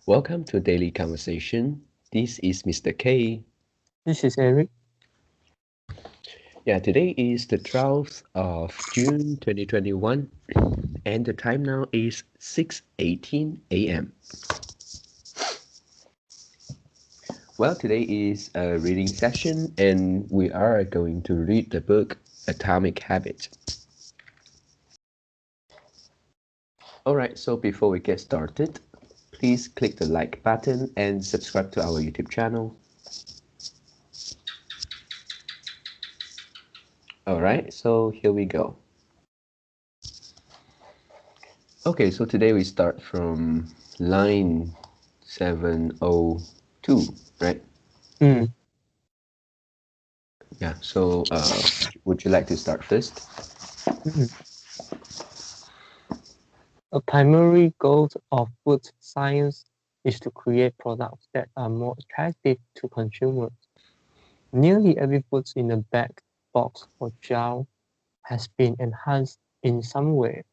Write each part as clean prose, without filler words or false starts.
Welcome to Daily Conversation. This is Mr. K. This is Eric. Yeah, today is the 12th of June 2021 and the time now is 6:18 a.m. Well, today is a reading session and we are going to read the book Atomic Habits. Alright, so before we get started, please click the like button and subscribe to our YouTube channel. Alright, so here we go. Okay, so today we start from line 702, right? Mm. Yeah, so would you like to start first? Mm. A primary goal of food science is to create products that are more attractive to consumers. Nearly every food in a bag, box, or jar has been enhanced in some way.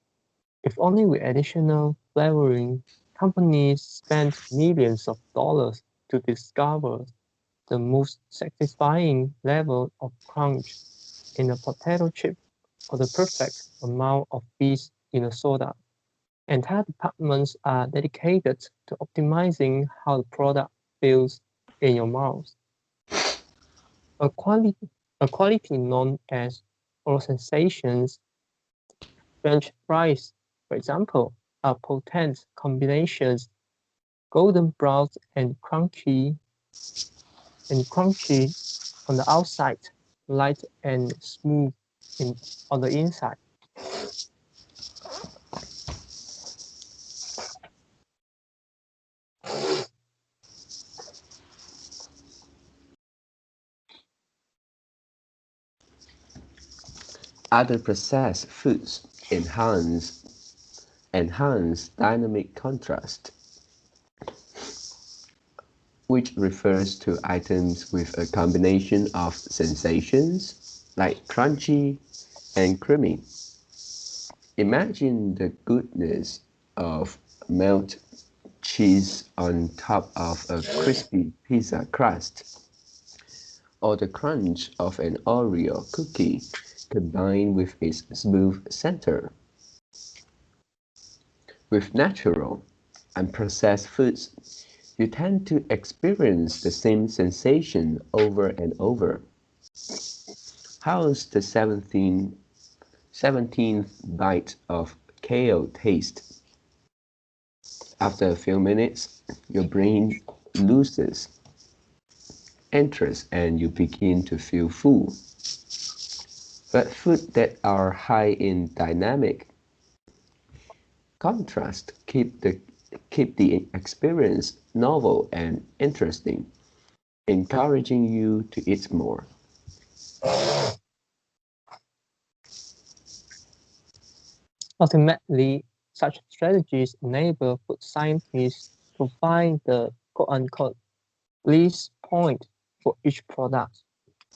If only with additional flavoring, companies spend millions of dollars to discover the most satisfying level of crunch in a potato chip or the perfect amount of fizz in a soda. Entire departments are dedicated to optimizing how the product feels in your mouth. A quality, a quality known as oral sensations. French fries, for example, are potent combinations, golden brown and crunchy on the outside, light and smooth on the inside. Other processed foods enhance dynamic contrast, which refers to items with a combination of sensations like crunchy and creamy. Imagine the goodness of melted cheese on top of a crispy pizza crust, or the crunch of an Oreo cookie combined with its smooth center. With natural, unprocessed foods, you tend to experience the same sensation over and over. How's the 17th bite of kale taste? After a few minutes, your brain loses interest and you begin to feel full. But food that are high in dynamic contrast keep the experience novel and interesting, encouraging you to eat more. Ultimately, such strategies enable food scientists to find the quote-unquote least point for each product,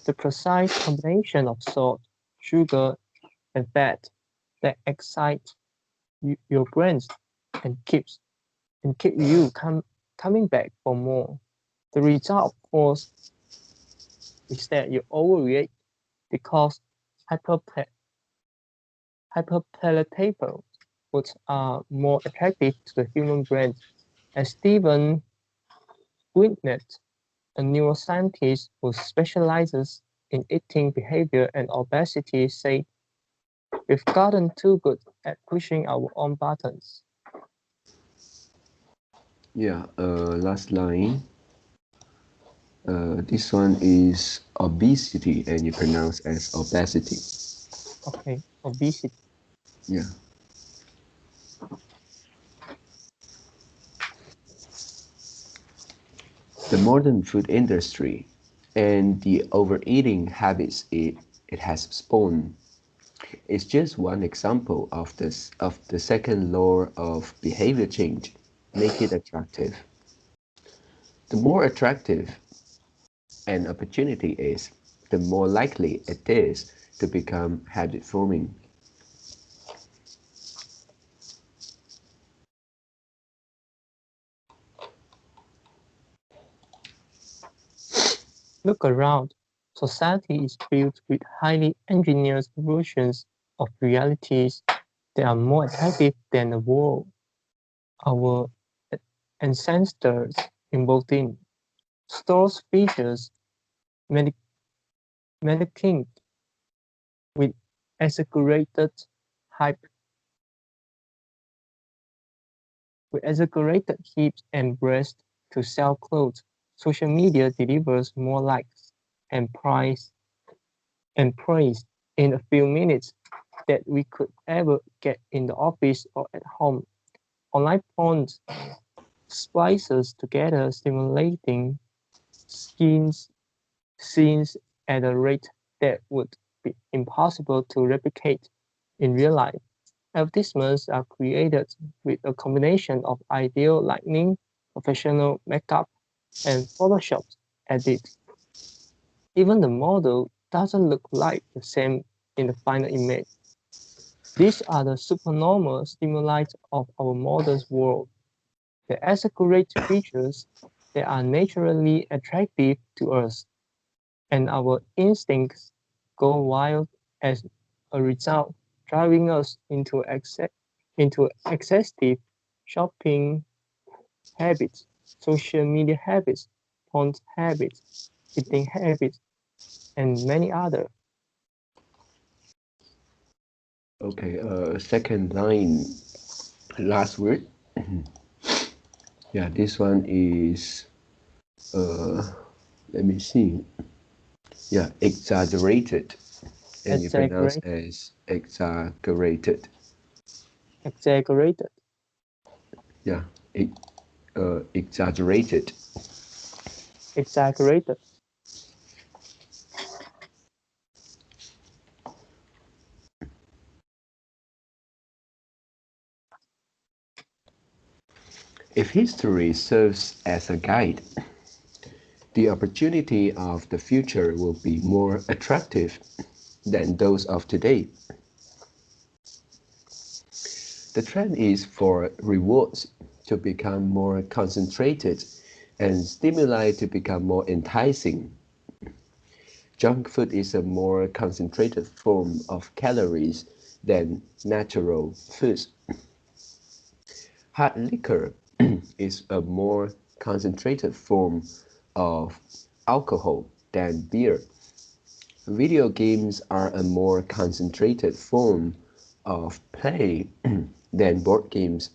the precise combination of salt, sugar, and fat that excites your brains and keep you coming back for more. The result, of course, is that you overreact because hyperpa- hyperpalatable foods are more attractive to the human brain. As Stephen Gwyneth, a neuroscientist who specializes in eating behavior and obesity, said, "We've gotten too good at pushing our own buttons." Yeah, last line. This one is obesity and you pronounce as obesity. Okay, obesity. Yeah. The modern food industry and the overeating habits it has spawned is just one example of the second law of behavior change. Make it attractive. The more attractive an opportunity is, the more likely it is to become habit forming. Look around. Society is filled with highly engineered versions of realities that are more attractive than the world our ancestors invoked in. Stores features mannequins with exaggerated hype, with exaggerated hips and breasts to sell clothes. Social media delivers more likes and praise in a few minutes that we could ever get in the office or at home. Online porn splices together stimulating skins scenes at a rate that would be impossible to replicate in real life. Advertisements are created with a combination of ideal lighting, professional makeup, and Photoshop edits. Even the model doesn't look like the same in the final image. These are the supernormal stimuli of our modern world. The exaggerate features that are naturally attractive to us, and our instincts go wild as a result, driving us into excessive shopping habits, social media habits, porn habits, eating habits, and many other. Okay, second line, last word. Yeah, this one is, uh, let me see. Yeah, exaggerated. And you pronounce Exaggerate, as exaggerated. exaggerated, Yeah, e exaggerated. exaggerated. If history serves as a guide, the opportunity of the future will be more attractive than those of today. The trend is for rewards to become more concentrated and stimuli to become more enticing. Junk food is a more concentrated form of calories than natural foods. Hard liquor is a more concentrated form of alcohol than beer. Video games are a more concentrated form of play than board games.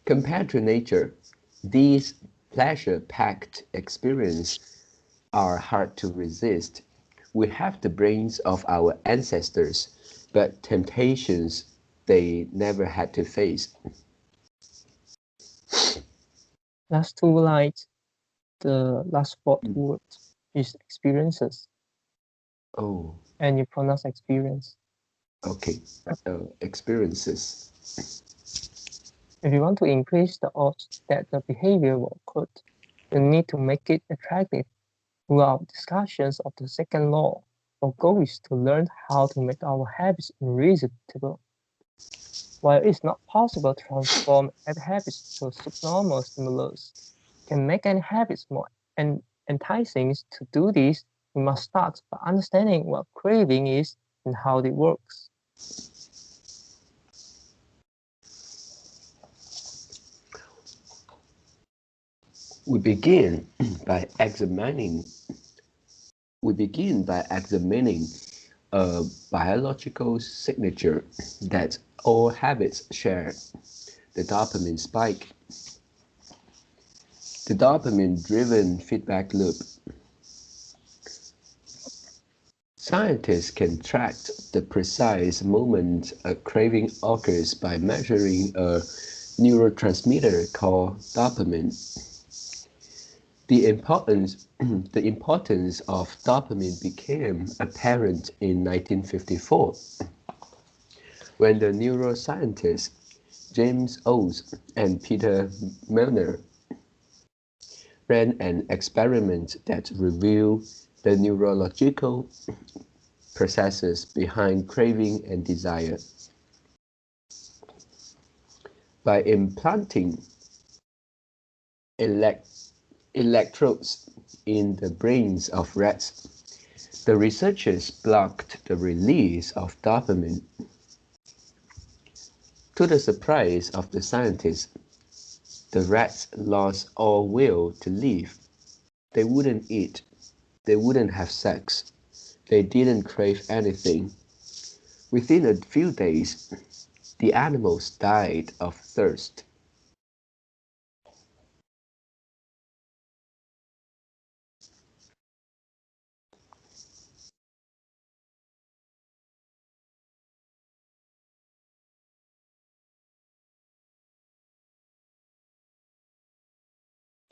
Compared to nature, these pleasure-packed experiences are hard to resist. We have the brains of our ancestors, but temptations they never had to face. Last two lines, the last fourth word is experiences, Oh, and you pronounce experience. okay. Experiences. If you want to increase the odds that the behavior will occur, you need to make it attractive. Throughout discussions of the second law, our goal is to learn how to make our habits irresistible. While it's not possible to transform every habit to subnormal stimulus, can make any habits more enticing. To do this, we must start by understanding what craving is and how it works. We begin by examining we begin by examining a biological signature that all habits share, the dopamine spike. The dopamine-driven feedback loop. Scientists can track the precise moment a craving occurs by measuring a neurotransmitter called dopamine. The importance, the importance of dopamine became apparent in 1954 when the neuroscientists James Oates and Peter Milner ran an experiment that revealed the neurological processes behind craving and desire. By implanting elect electrodes in the brains of rats. The researchers blocked the release of dopamine. To the surprise of the scientists, the rats lost all will to live. They wouldn't eat, they wouldn't have sex, they didn't crave anything. Within a few days, the animals died of thirst.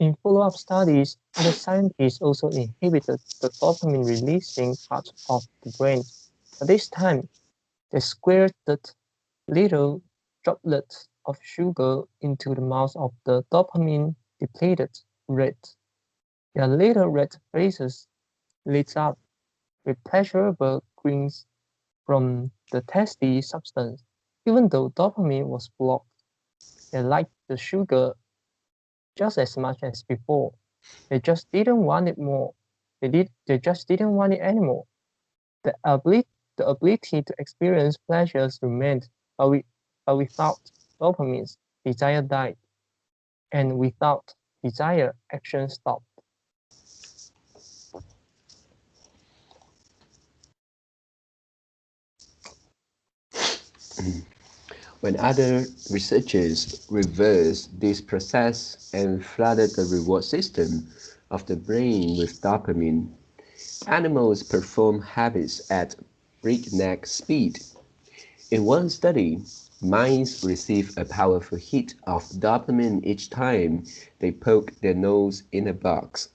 In follow-up studies, other scientists also inhibited the dopamine-releasing part of the brain, but this time they squirted little droplets of sugar into the mouth of the dopamine-depleted rat. Their little red faces lit up with pleasurable grins from the tasty substance. Even though dopamine was blocked, they liked the sugar just as much as before. They just didn't want it more. They just didn't want it anymore. The ability to experience pleasures remained, but without dopamine, desire died, and without desire, action stopped. When other researchers reversed this process and flooded the reward system of the brain with dopamine, animals perform habits at breakneck speed. In one study, mice receive a powerful hit of dopamine each time they poke their nose in a box.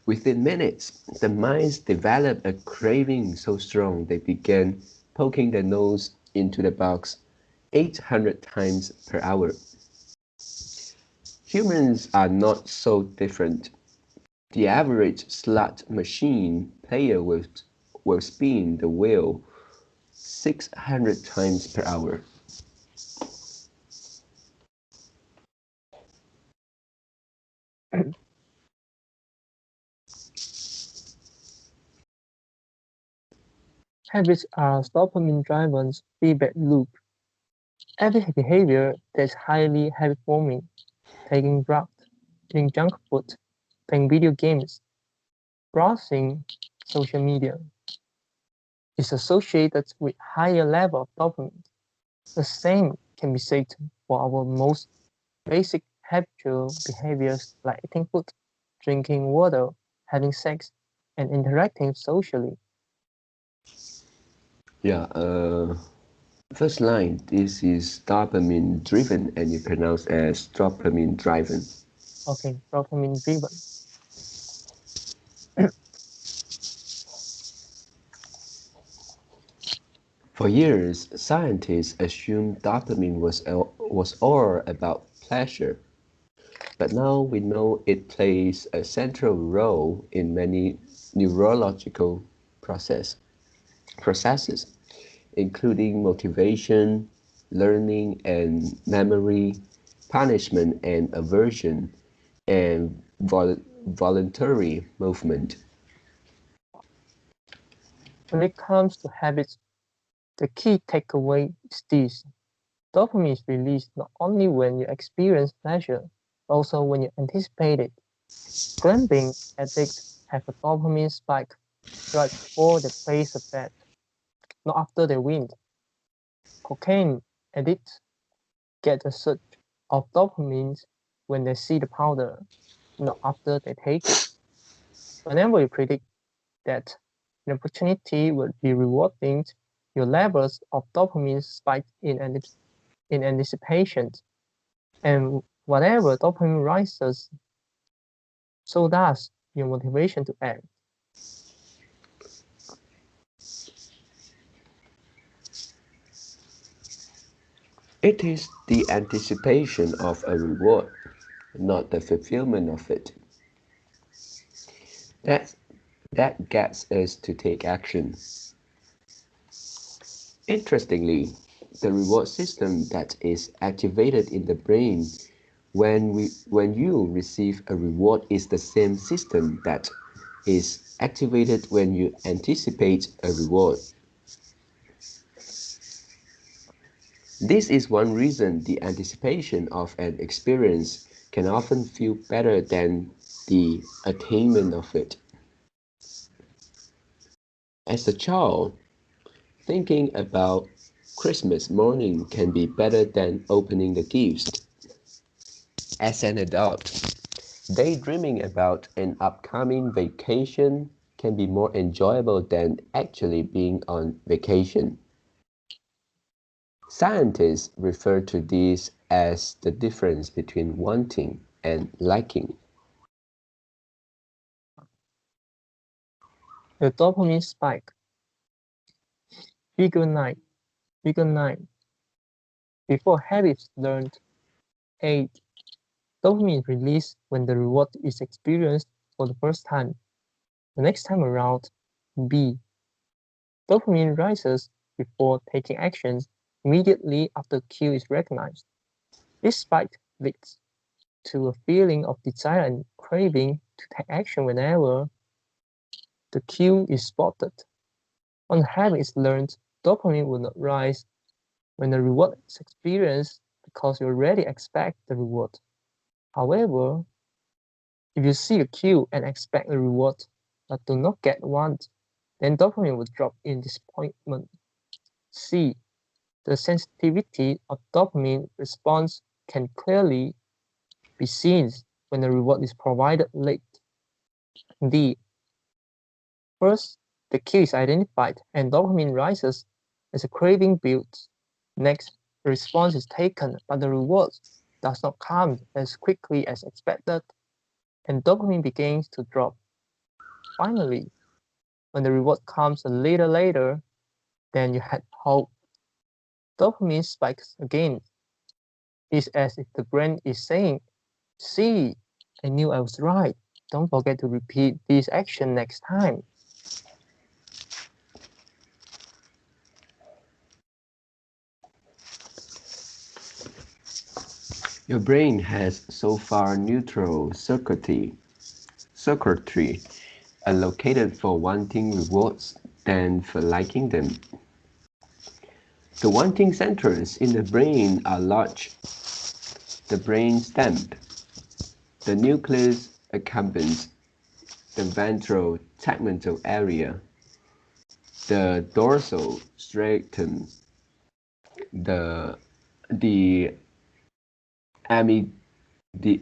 Within minutes, the mice developed a craving so strong they began poking their nose into the box 800 times per hour. Humans are not so different. The average slot machine player will spin the wheel 600 times per hour. Habits are dopamine-driven feedback loop. Every behavior that's highly habit-forming, taking drugs, eating junk food, playing video games, browsing social media, is associated with higher level of dopamine. The same can be said for our most basic habitual behaviors like eating food, drinking water, having sex, and interacting socially. Yeah, first line, this is dopamine driven and you pronounce as dopamine driven. Okay, dopamine driven. For years, scientists assumed dopamine was all about pleasure, but now we know it plays a central role in many neurological processes, including motivation, learning and memory, punishment and aversion, and voluntary movement. When it comes to habits, the key takeaway is this. Dopamine is released not only when you experience pleasure, but also when you anticipate it. Gambling addicts have a dopamine spike right before they place a bet, not after they win. Cocaine addicts get a surge of dopamine when they see the powder, not after they take it. Whenever you predict that an opportunity will be rewarding, your levels of dopamine spike in anticipation. And whatever dopamine rises, so does your motivation to act. It is the anticipation of a reward, not the fulfillment of it, that, that gets us to take action. Interestingly, the reward system that is activated in the brain When you receive a reward, it's the same system that is activated when you anticipate a reward. This is one reason the anticipation of an experience can often feel better than the attainment of it. As a child, thinking about Christmas morning can be better than opening the gifts. As an adult, daydreaming about an upcoming vacation can be more enjoyable than actually being on vacation. Scientists refer to this as the difference between wanting and liking. The dopamine spike. Figure 9. Figure 9. Before habits learned. 8. Dopamine is released when the reward is experienced for the first time. The next time around. B. Dopamine rises before taking action immediately after cue is recognized. This spike leads to a feeling of desire and craving to take action whenever the cue is spotted. When habit is learned, dopamine will not rise when the reward is experienced because you already expect the reward. However, if you see a cue and expect a reward but do not get one, then dopamine will drop in disappointment. C. The sensitivity of dopamine response can clearly be seen when the reward is provided late. D. First, the cue is identified and dopamine rises as a craving builds. Next, the response is taken, but the reward does not come as quickly as expected, and dopamine begins to drop. Finally, when the reward comes a little later than you had hoped, dopamine spikes again. It's as if the brain is saying, "See, I knew I was right. Don't forget to repeat this action next time." Your brain has so far neutral circuitry allocated for wanting rewards than for liking them. The wanting centers in the brain are large. The brain stem, the nucleus accumbens, the ventral tegmental area, the dorsal striatum, the the amid the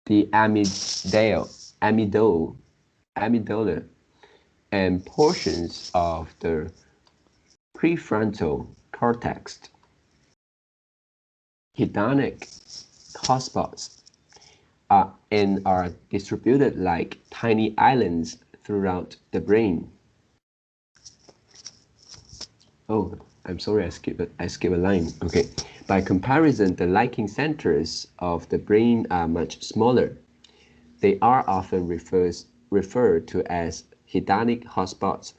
the amygdala, and portions of the prefrontal cortex. Hedonic hotspots are distributed like tiny islands throughout the brain. Oh, I'm sorry, I skipped a line. Okay. By comparison, the liking centers of the brain are much smaller. They are often referred to as hedonic hotspots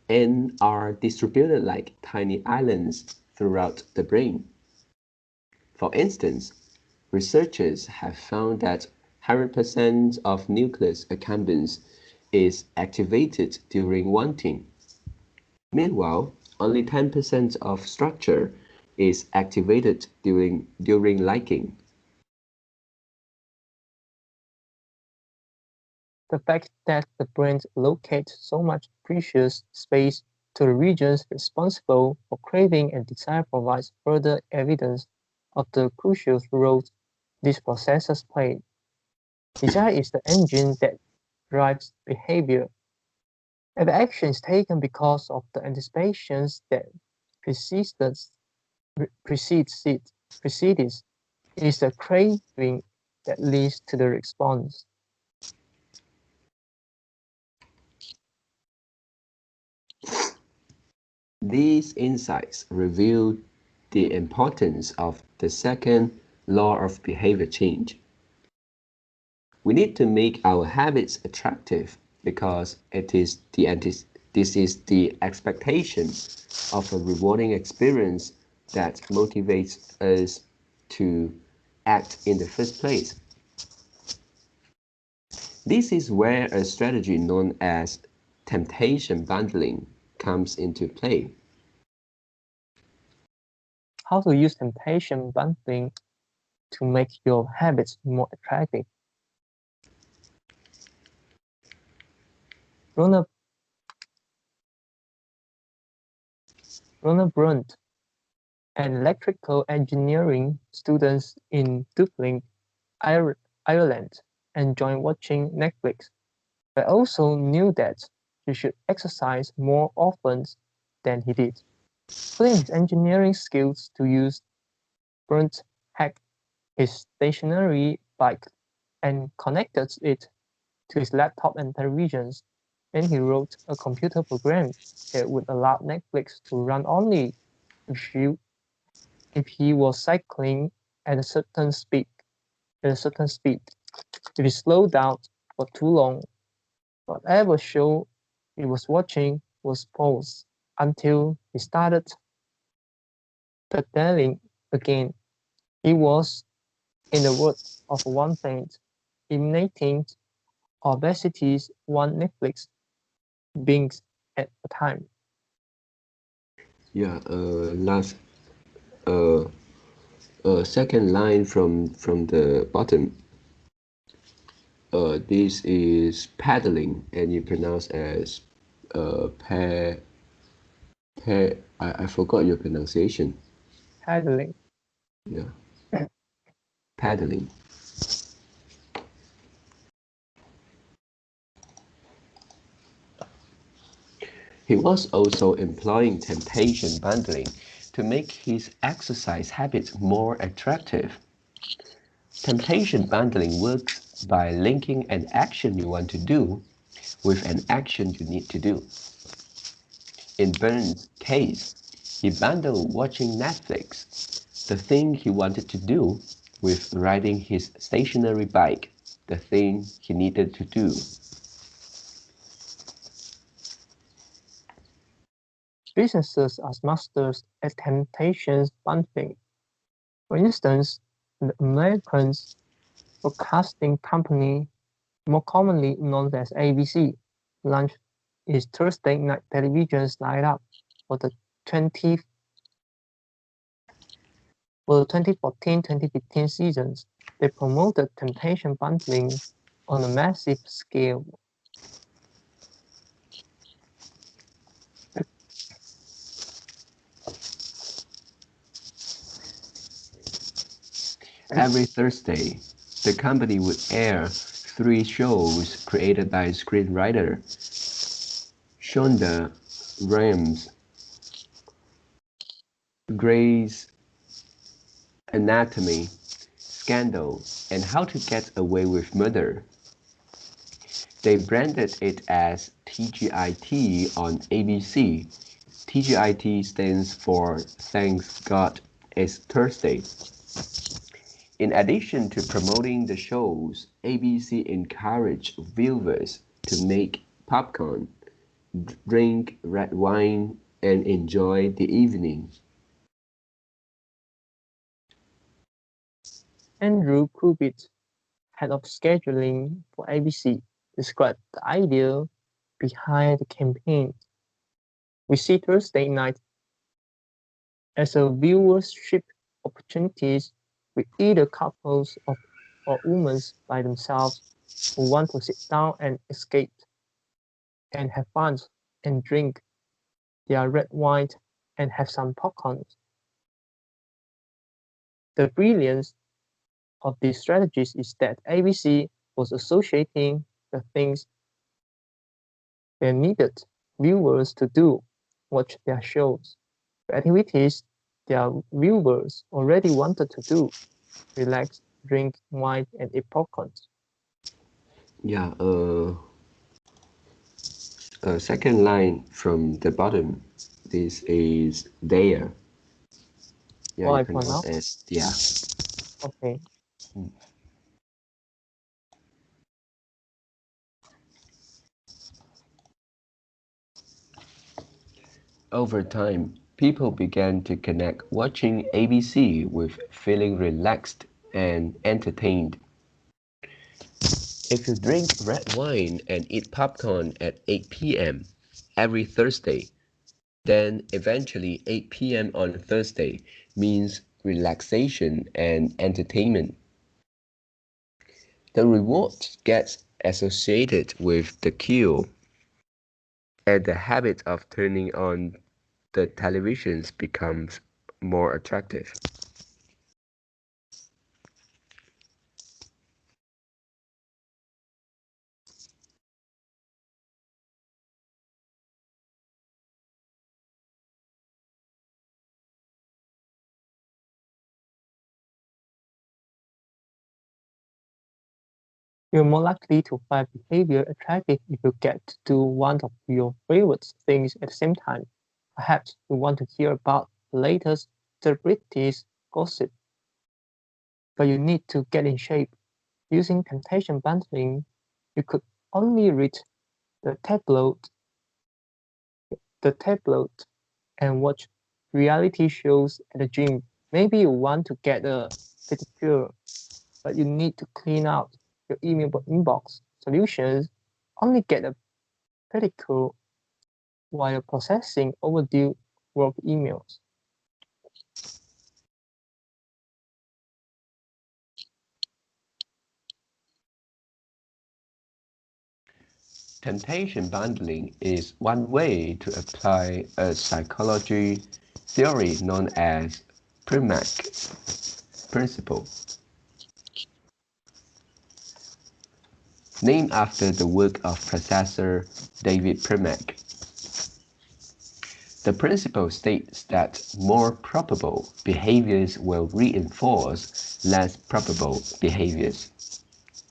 and are distributed like tiny islands throughout the brain. For instance, researchers have found that 100% of nucleus accumbens is activated during wanting. Meanwhile, only 10% of structure is activated during liking. The fact that the brain allocates so much precious space to the regions responsible for craving and desire provides further evidence of the crucial role these processes play. Desire is the engine that drives behavior, and the action is taken because of the anticipations that precedes precedes it. Precedes. It is the craving that leads to the response. These insights reveal the importance of the second law of behavior change. We need to make our habits attractive because this is the expectation of a rewarding experience that motivates us to act in the first place. This is where a strategy known as temptation bundling comes into play. How to use temptation bundling to make your habits more attractive. Rona, Rona Brunt, an electrical engineering student in Dublin, Ireland, enjoyed watching Netflix, but also knew that he should exercise more often than he did. Putting his engineering skills to use, Brunt hacked his stationary bike and connected it to his laptop and televisions. Then he wrote a computer program that would allow Netflix to run only if he was cycling at a certain speed. If he slowed down for too long, whatever show he was watching was paused until he started pedaling again. He was, in the words of one friend, eliminating obesity's one Netflix binge at a time. Yeah, last uh, second line from the bottom. This is paddling, and you pronounce as pa pa. I forgot your pronunciation. Pedaling. Yeah, paddling. He was also employing temptation bundling to make his exercise habits more attractive. Temptation bundling works by linking an action you want to do with an action you need to do. In Bern's case, he bundled watching Netflix, the thing he wanted to do, with riding his stationary bike, the thing he needed to do. Businesses are masters at temptation bundling. For instance, the American broadcasting company, more commonly known as ABC, launched its Thursday night television lineup for the 20 for the 2014-2015 seasons. They promoted temptation bundling on a massive scale. Every Thursday, the company would air 3 shows created by screenwriter Shonda Rhimes. Grey's Anatomy, Scandal, and How to Get Away with Murder. They branded it as TGIT on ABC. TGIT stands for Thanks God It's Thursday. In addition to promoting the shows, ABC encouraged viewers to make popcorn, drink red wine, and enjoy the evening. Andrew Kubit, head of scheduling for ABC, described the idea behind the campaign. We see Thursday night as a viewership opportunity with either couples or women by themselves who want to sit down and escape and have fun and drink their red wine and have some popcorn. The brilliance of these strategies is that ABC was associating the things they needed viewers to do, watch their shows, the activities their viewers already wanted to do, relax, drink wine, and eat popcorn. Yeah, second line from the bottom. This is there. Yeah, you Why for now? pronounce as yeah. Okay. Over time, People began to connect watching ABC with feeling relaxed and entertained. If you drink red wine and eat popcorn at 8 p.m. every Thursday, then eventually 8 p.m. on Thursday means relaxation and entertainment. The reward gets associated with the cue, and the habit of turning on the televisions becomes more attractive. You're more likely to find behavior attractive if you get to do one of your favorite things at the same time. Perhaps you want to hear about the latest celebrities gossip, but you need to get in shape. Using temptation bundling, you could only read the tabloid, the tabloid and watch reality shows at the gym. Maybe you want to get a pedicure, but you need to clean out your email inbox. Solutions only get a pedicure while processing overdue work emails. Temptation bundling is one way to apply a psychology theory known as primac principle, named after the work of Professor David Primac. The principle states that more probable behaviors will reinforce less probable behaviors.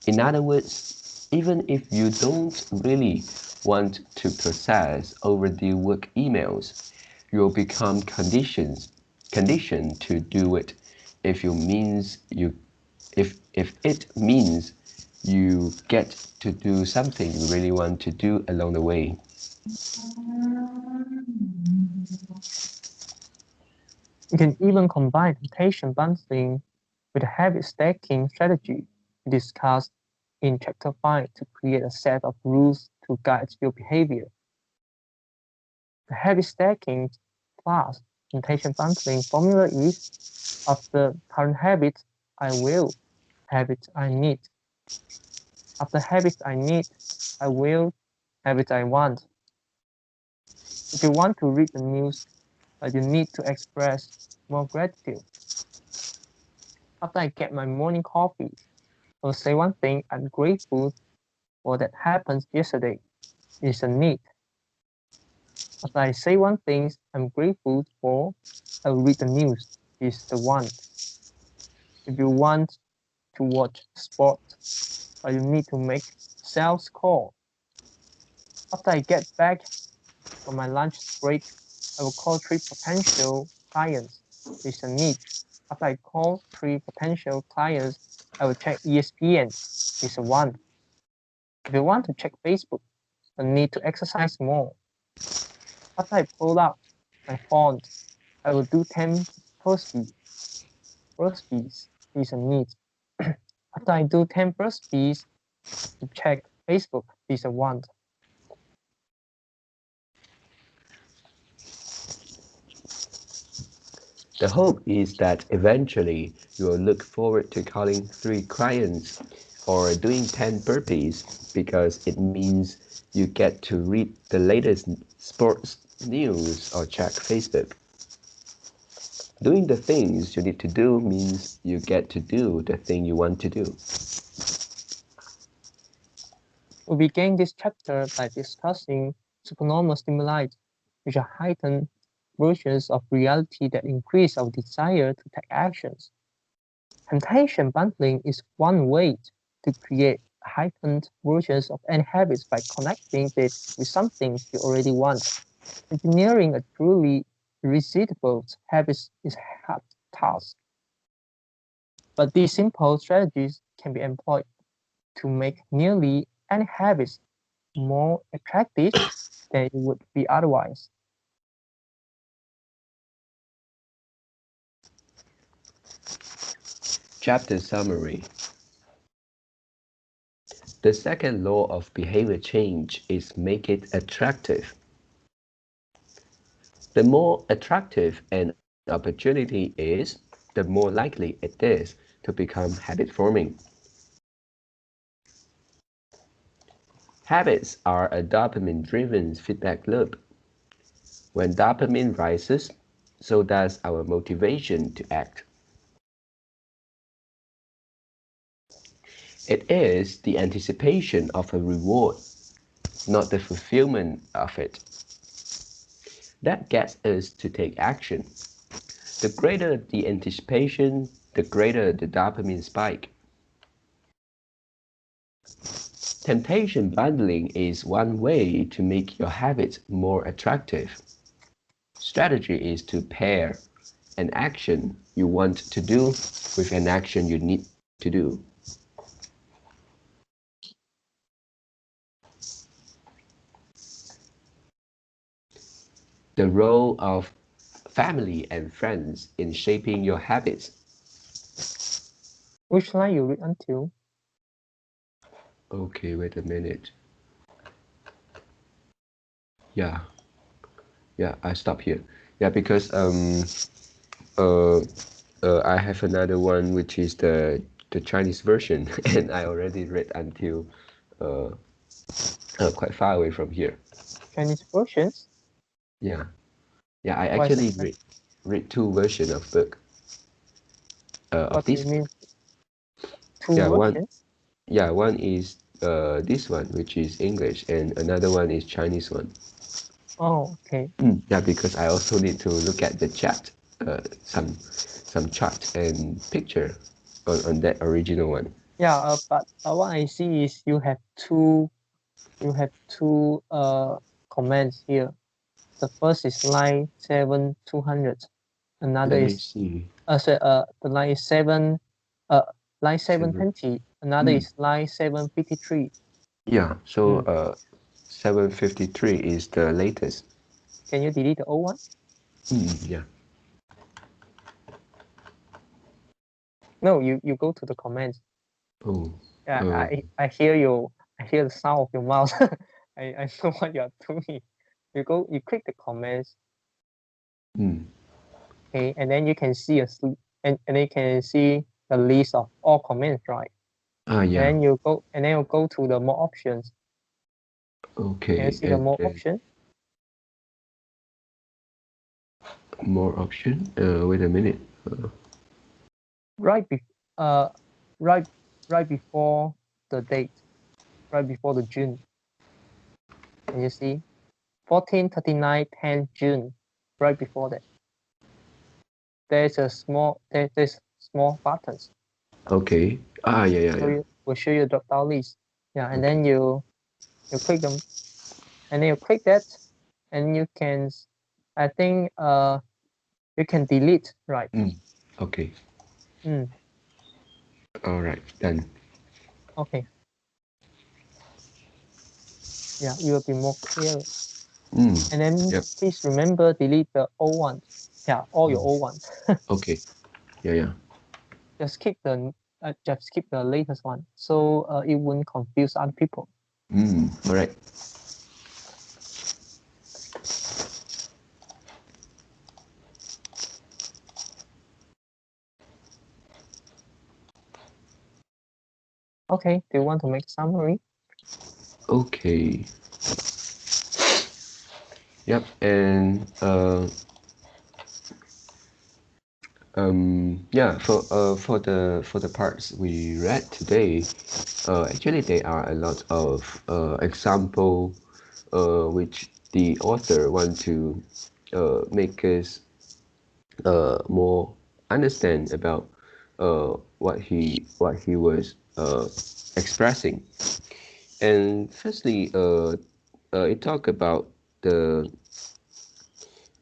In other words, even if you don't really want to process overdue work emails, you'll become conditioned to do it if you means you if it means you get to do something you really want to do along the way. You can even combine temptation bundling with a habit stacking strategy we discussed in Chapter 5 to create a set of rules to guide your behavior. The habit stacking plus temptation bundling formula is after current habit, I will, habit I need. After habit I need, I will, habit I want. If you want to read the news, you need to express more gratitude. After I get my morning coffee, I'll say one thing I'm grateful for that happened yesterday. It's a need. After I say one thing I'm grateful for, I'll read the news. It's the want. If you want to watch sport, you need to make sales call. After I get back from my lunch break, I will call 3 potential clients. It's a need. After I call 3 potential clients, I will check ESPN. It's a want. If you want to check Facebook, you need to exercise more. After I pull out my phone, I will do 10 burpees. Burpees is a need. After I do 10 burpees to check Facebook is a want. The hope is that eventually you will look forward to calling 3 clients or doing 10 burpees because it means you get to read the latest sports news or check Facebook. Doing the things you need to do means you get to do the thing you want to do. We began this chapter by discussing supernormal stimuli, which are heightened versions of reality that increase our desire to take actions. Temptation bundling is one way to create heightened versions of any habits by connecting it with something you already want. Engineering a truly irresistible habit is a hard task, but these simple strategies can be employed to make nearly any habit more attractive than it would be otherwise. Chapter summary. The second law of behavior change is make it attractive. The more attractive an opportunity is, the more likely it is to become habit forming. Habits are a dopamine driven feedback loop. When dopamine rises, so does our motivation to act. It is the anticipation of a reward, not the fulfillment of it, that gets us to take action. The greater the anticipation, the greater the dopamine spike. Temptation bundling is one way to make your habits more attractive. Strategy is to pair an action you want to do with an action you need to do. The role of family and friends in shaping your habits. Which line you read until? Okay, wait a minute. Yeah, yeah, I stop here. Yeah, because uh, I have another one which is the Chinese version, and I already read until uh, quite far away from here. Chinese versions? Yeah, yeah, I What is actually it? read two versions of book of What do you this. mean? Two Yeah, versions? one is this one which is English, and another one is Chinese one. Oh, okay. Yeah, because I also need to look at the chat, some chart and picture on that original one. Yeah, but what I see is you have two comments here. The first is line 7200. Another Let me is see. the line is uh line Seven. 720. Another Mm, is line 753. yeah, so Mm. 753 is the latest. Can you delete the old one? Yeah. No, you go to the comments. Oh. Yeah, Uh. I hear you. I hear the sound of your mouse. I know what you are doing. You click the comments, Mm. okay, and then you can see and then you can see the list of all comments, right? Ah, And yeah. then you go to the more options. Can you Okay, see the and more then option? more option. Wait a minute. Right be uh right right before the date, right before the June. Can you see 1439 10 June, right before that? There's small buttons. Okay. Ah, yeah, yeah, yeah. Will show you drop down list. Yeah, and Okay. then you click them, and then you click that, and you can, I think you can delete, right? Okay. Mm, All right. Done. okay. Yeah, it will be more clear. And then Yep. please remember delete the old ones. Yeah, all your old ones. Okay. Yeah, yeah. Just keep the latest one, so it won't confuse other people. All right. Okay, do you want to make summary? Okay. Yep. And yeah, for the parts we read today, actually there are a lot of example which the author want to make us more understand about what he was expressing. And firstly, it talk about the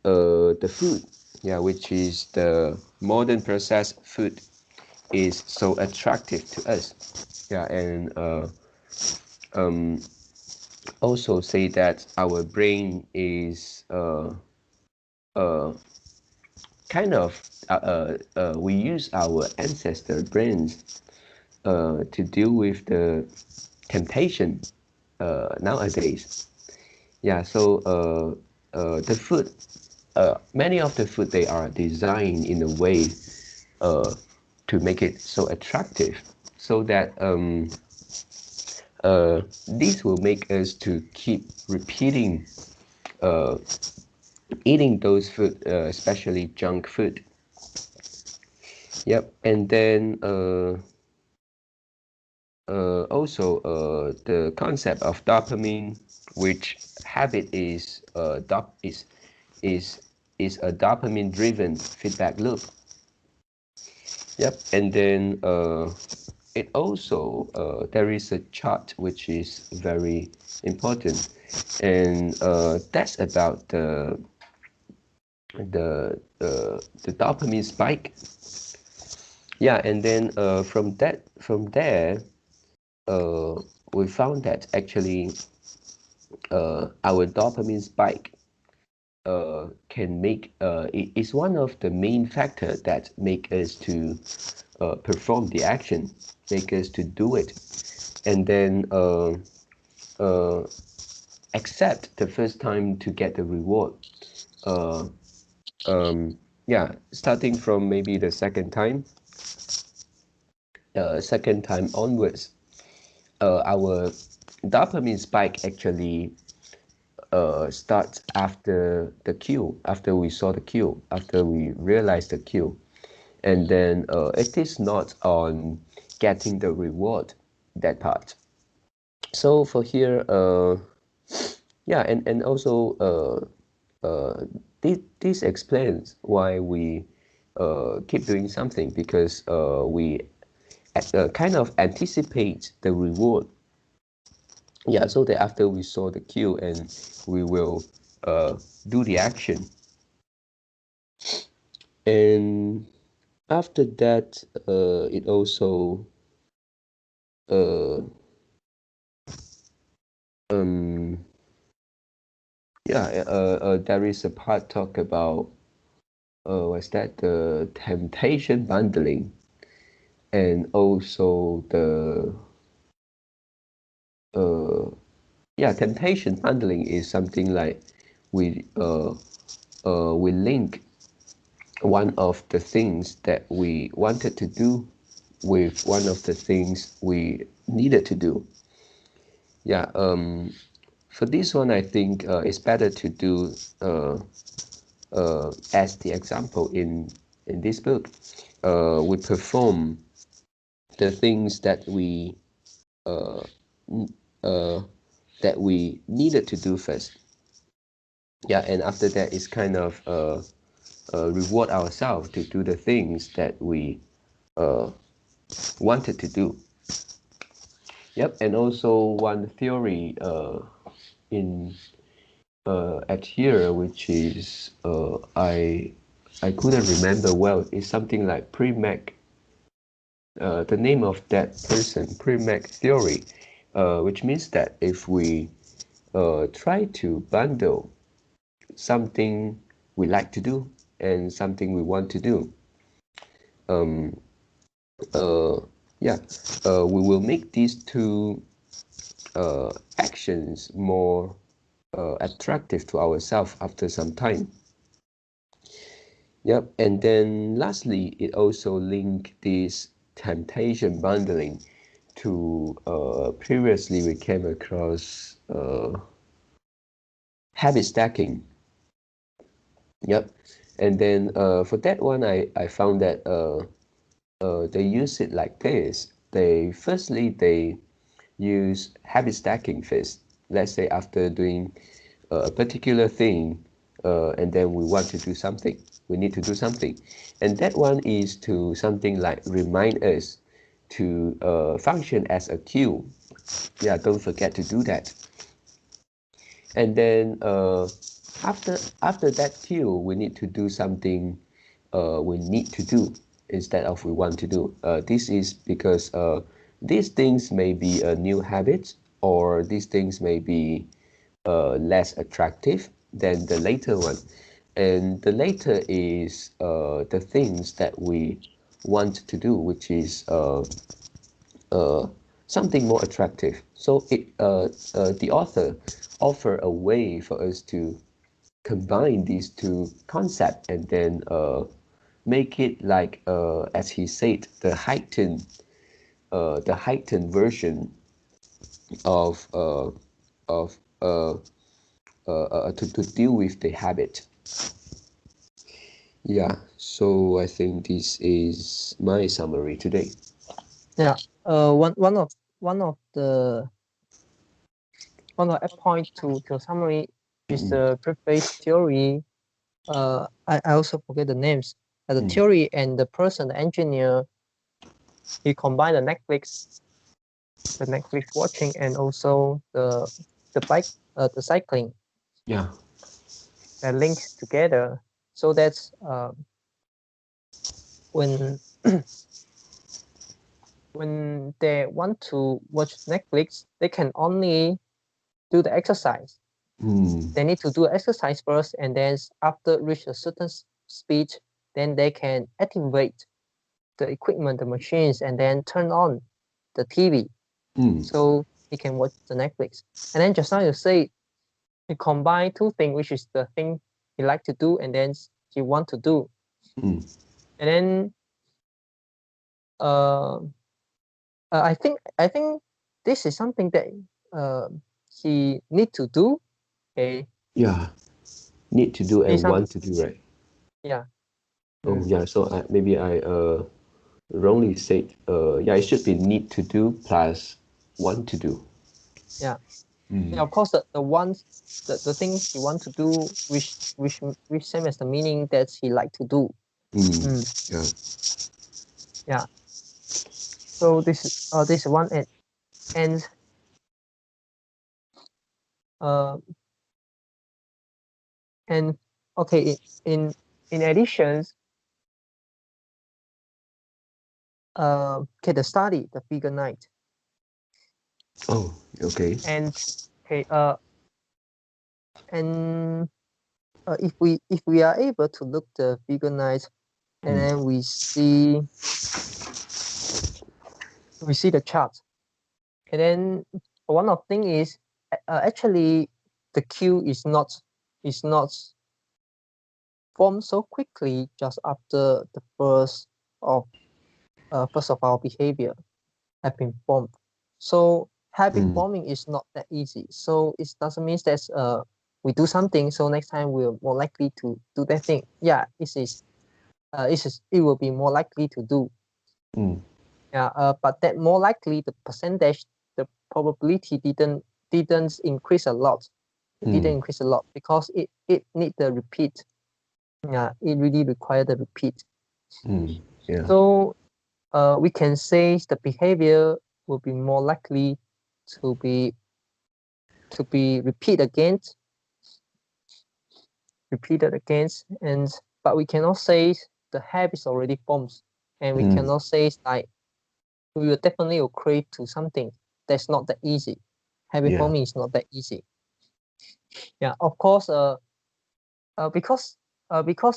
the food, yeah, which is the modern processed food is so attractive to us, yeah, and um, also say that our brain is uh, kind of we use our ancestor brains to deal with the temptation nowadays. Yeah, so the food, many of the food they are designed in a way uh, to make it so attractive, so that this will make us to keep repeating uh, eating those food, especially junk food. Yep, and then also the concept of dopamine, which habit is is a dopamine-driven feedback loop. Yep, and then it also there is a chart which is very important, and that's about the dopamine spike. Yeah, and then from there uh, we found that actually our dopamine spike can make it is one of the main factors that make us to perform the action, make us to do it, and then uh, accept the first time to get the reward. Uh, yeah, starting from maybe the second time onwards, our dopamine spike actually starts after the cue, after we saw the cue, after we realized the cue, and then it is not on getting the reward, that part. So for here, yeah, and also this explains why we keep doing something, because we kind of anticipate the reward. Yeah, so that after we saw the cue and we will do the action. And after that, it also uh, um, yeah, there is a part talk about what's that, the temptation bundling, and also the yeah, temptation bundling is something like we link one of the things that we wanted to do with one of the things we needed to do. Yeah, for this one, I think it's better to do as the example in this book. We perform the things uh, uh, that we needed to do first. Yeah, and after that, it's kind of reward ourselves to do the things that we uh, wanted to do. Yep, and also one theory in at here, which is I couldn't remember well. It's something like primac. The name of that person, primac theory, which means that if we try to bundle something we like to do and something we want to do, um, uh, yeah, we will make these two actions more attractive to ourselves after some time. Yep, and then lastly, it also linked this temptation bundling to previously we came across habit stacking. Yep, and then for that one, I found that they use it like this. They use habit stacking first. Let's say after doing a particular thing, and then we want to do something. We need to do something, and that one is to something like remind us to function as a cue. Yeah, don't forget to do that. And then after that cue, we need to do something we need to do instead of we want to do. This is because these things may be a new habit, or these things may be less attractive than the later one. And the later is the things that we want to do, which is uh, something more attractive. So the author offer a way for us to combine these two concepts and then make it like, as he said, the heightened version of of to deal with the habit. Yeah, so I think this is my summary today. Yeah. One of the point to summary is Mm, the preface theory. I also forget the names. The mm, theory and the person, the engineer, he combined the Netflix watching, and also the bike, the cycling, yeah. that links together. So that's when when they want to watch Netflix, they can only do the exercise. Mm, They need to do exercise first, and then after reach a certain speed, then they can activate the equipment, the machines, and then turn on the TV, mm, so he can watch the Netflix. And then just now you say he combine two things, which is the thing he like to do and then he want to do. mm. And then uh, I think this is something that uh, he need to do. Okay, Yeah, need to do it's and some want to do, right? yeah. Oh, Mm, yeah. So maybe I wrongly said, yeah, it should be need to do plus want to do. yeah. Yeah, Mm, of course, the ones the thing he want to do, which same as the meaning that he like to do. Mm, yeah. yeah. So this one, and uh and okay, in addition, okay, the study, the figure night, Oh, okay. and okay, and if we are able to look the figure night, and Mm, then we see the chart, and then one of thing is actually the queue is not formed so quickly just after the first of our behavior have been formed. So habit mm, forming is not that easy. So it doesn't mean that we do something, so next time we're more likely to do that thing. Yeah, it will be more likely to do. mm, Yeah, but that more likely, the percentage, the probability didn't increase a lot. It didn't mm, increase a lot because it need the repeat. Yeah, it really required the repeat. mm, yeah, So we can say the behavior will be more likely to be repeated against, and but we cannot say the habits already formed, and we mm, cannot say like we will definitely will crave to something. That's not that easy. Habit yeah. forming is not that easy. Yeah, of course. Because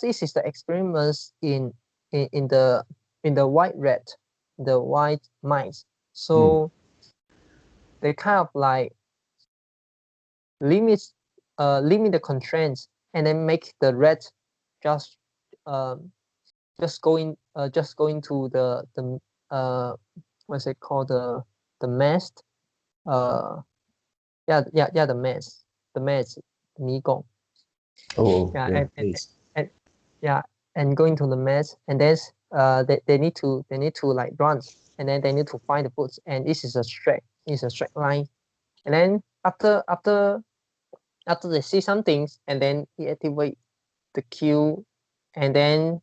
this is the experiments in the white rat, the white mice. Mm, So they kind of like limits limit the constraints, and then make the rat just um just going to the what's it called, the mast, uh yeah, the maze, the迷宫. oh, Yeah, yeah, and please. and yeah, and going to the maze, and then they need to like run, and then they need to find the boots, and this is a straight line, and then after they see some things, and then he activate the queue, and then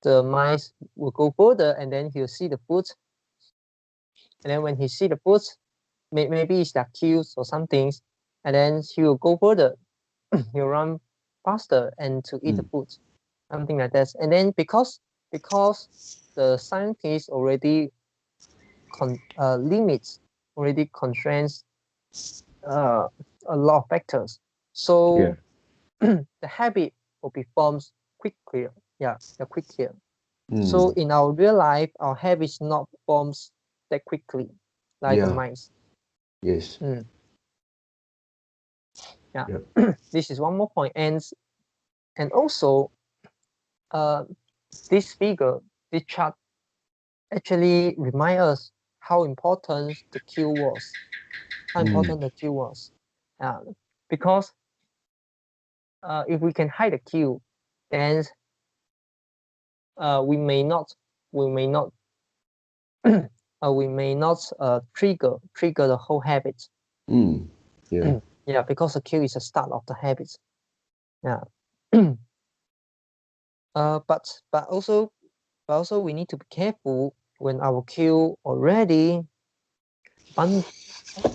the mice will go further, and then he'll see the boots, and then when he see the boots, maybe it's their cues or some things, and then he will go further. He'll run faster and to eat the Mm, food, something like that. And then because the scientists already limits, already constrains uh, a lot of factors. yeah. So the habit will be formed quickly. Quickly. So in our real life, our habits not forms that quickly, like the mice. Yes. Yeah. This is one more point, and also, this figure, this chart, actually remind us how important the cue was. Because if we can hide the cue, then we may not trigger the whole habit. Yeah, because the cue is the start of the habit. Yeah. But also we need to be careful when our cue already bundle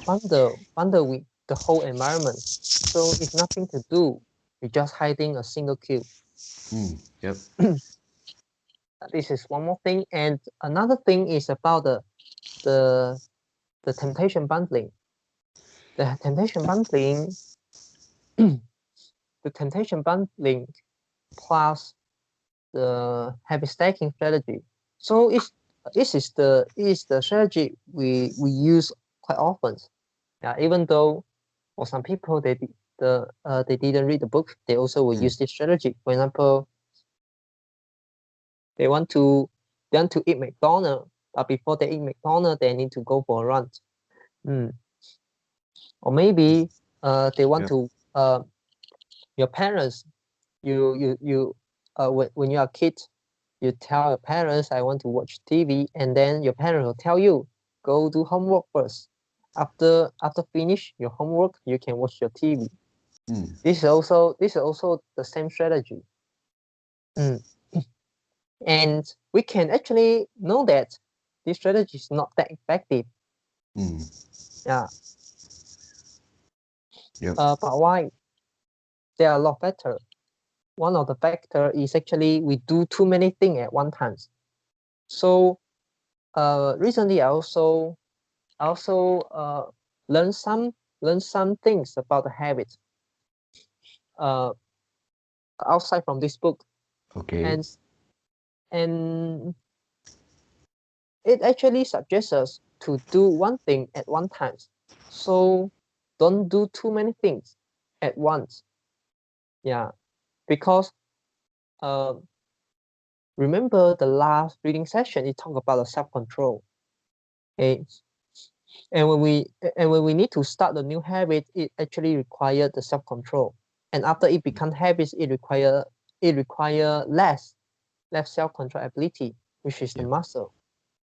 with the whole environment. So it's nothing to do with just hiding a single cue. Yep. This is one more thing, and another thing is about the temptation bundling. The temptation bundling, plus the habit stacking strategy. So this is the strategy we use quite often. Yeah, even though for some people they didn't read the book, they also will use this strategy. For example, they want to eat McDonald's, but before they eat McDonald's, they need to go for a run. Or maybe they want to your parents, when you are a kid, you tell your parents, I want to watch TV, and then your parents will tell you, go do homework first. After finish your homework, you can watch your TV. This is also the same strategy. And we can actually know that this strategy is not that effective. Yeah. But why? There are a lot of factors. One of the factors is actually we do too many things at one time. So recently I also learned some things about the habit outside from this book. Okay. And it actually suggests us to do one thing at one time. So don't do too many things at once. Yeah, because remember the last reading session, it talked about the self-control. Okay. And when we need to start a new habit, it actually requires the self-control. And after it becomes habits, it require less self-control ability, which is the muscle.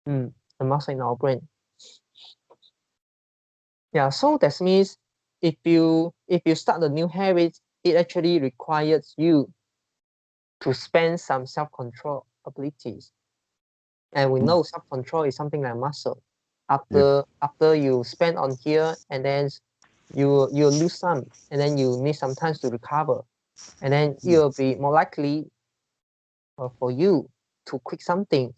The muscle in our brain. Yeah, so that means if you start a new habit, it actually requires you to spend some self-control abilities. And we know self-control is something like muscle. After you spend on here, and then you lose some, and then you need some time to recover, and then you'll be more likely for you to quit something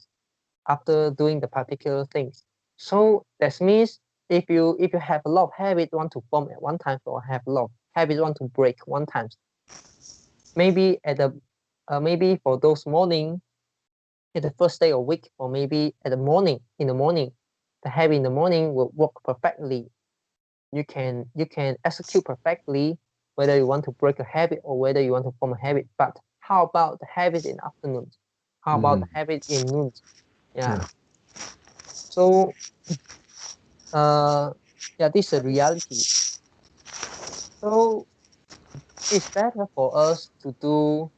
after doing the particular things. So that means if you have a lot of habit want to form at one time, or have a lot of habit want to break one time, maybe at the maybe for those morning, at the first day of week, or maybe at the morning, the habit in the morning will work perfectly. You can execute perfectly whether you want to break a habit or whether you want to form a habit. But how about the habit in afternoon? How about the habit in noon? Yeah. So this is a reality. So it's better for us to do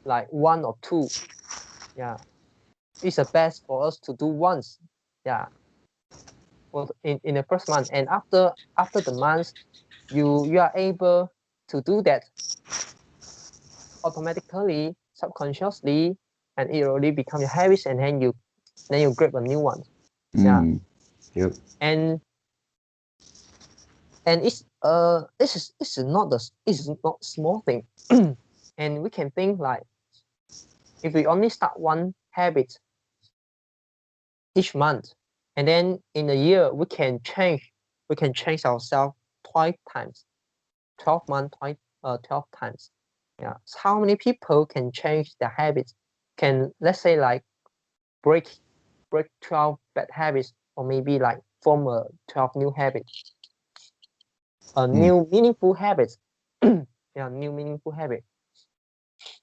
like one or two. Yeah, it's the best for us to do once. Yeah, for in the first month, and after the month, you are able to do that automatically, subconsciously, and it already become your habits, and then you grab a new one. Yeah. And it's this is not small thing. And we can think like, if we only start one habit each month, and then in a year we can change ourselves 12 times, 12 months, 12 times. Yeah. So how many people can change their habits? Can, let's say, like break 12 bad habits, or maybe like form a 12 new habits, a Mm, new meaningful habits. Yeah, new meaningful habit.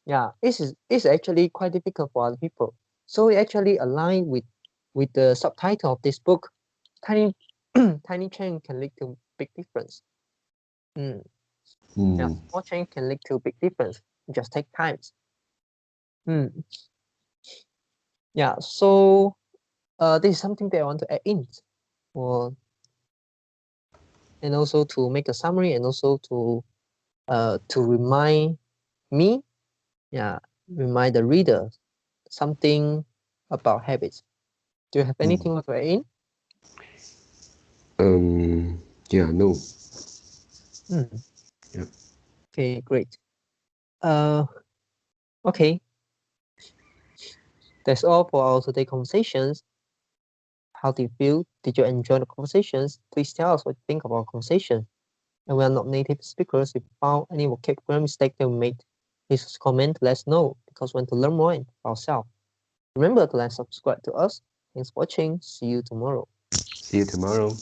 Yeah, it's actually quite difficult for other people. So it actually align with the subtitle of this book. Tiny tiny change can lead to big difference. Mm. Yeah, mm, small change can lead to big difference. It just take times. Mm. Yeah, so this is something that I want to add in, or and also to make a summary, and also to remind me, yeah, remind the reader something about habits. Do you have mm. anything to add in? Yeah, no. Mm. Yeah. Okay, great. Uh, okay, that's all for our today conversations. How do you feel? Did you enjoy the conversations? Please tell us what you think about conversation. And we are not native speakers. If you found any vocabulary mistake that we made, please comment, let us know, because we want to learn more ourselves. Remember to like, subscribe to us. Thanks for watching. See you tomorrow. See you tomorrow.